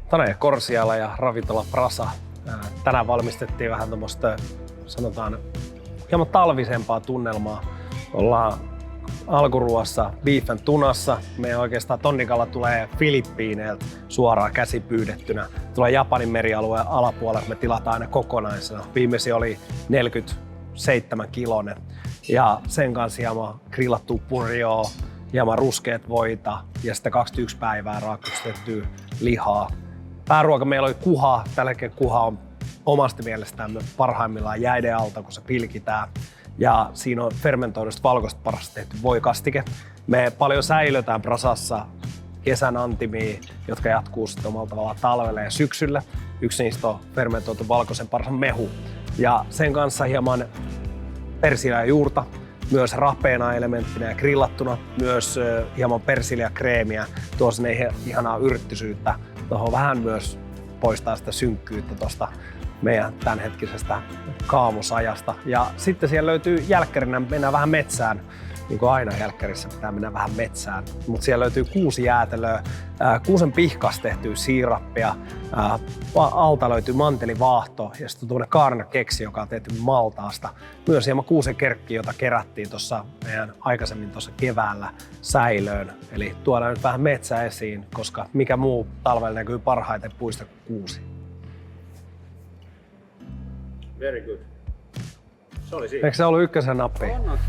Tane Korsiala ja ravintola Prasa. Tänään valmistettiin vähän tämmöistä, sanotaan, hieman talvisempaa tunnelmaa. Ollaan alkuruoassa beef and tunassa. Meidän oikeastaan tonnikala tulee Filippiineiltä suoraan käsipyydettynä. Tulee Japanin merialueen alapuolella, me tilataan aina kokonaisena. Viimeisin oli 47 kilonen. Ja sen kanssa hieman grillattua purjoa, hieman ruskeat voita ja sitten 21 päivää raakustettyä lihaa. Pääruoka meillä oli kuha. Tällä hetkellä kuha on omasta mielestään parhaimmillaan jäiden alta, kun se pilkitään. Ja siinä on fermentoidusta valkoista parasta tehty voikastike. Me paljon säilötään Prasassa kesän antimia, jotka jatkuu sitten omalla tavallaan talvelle ja syksylle. Yksi niistä on fermentoitu valkoisen parsan mehu. Ja sen kanssa hieman persiljajuurta, myös rapeena elementtinä ja grillattuna, myös hieman persiljekreemiä, tuo sinne ihanaa yrttisyyttä. Tuohon vähän myös poistaa sitä synkkyyttä tuosta meidän tämänhetkisestä kaamosajasta. Ja sitten siellä löytyy jälkkärinä, mennään vähän metsään, niin kuin aina jälkkärissä pitää mennä vähän metsään. Mutta siellä löytyy kuusijäätelöä, kuusen pihkas tehtyä siirappia, alta löytyy mantelivaahto ja sitten tuommoinen kaarnakeksi, joka on tehty maltaasta. Myös hieman kuusen kerkki, jota kerättiin tuossa meidän aikaisemmin tuossa keväällä säilöön. Eli tuodaan nyt vähän metsää esiin, koska mikä muu talvella näkyy parhaiten puista kuin kuusi. Very good. Se oli siinä. Eikö se ollut ykkösen nappi? On.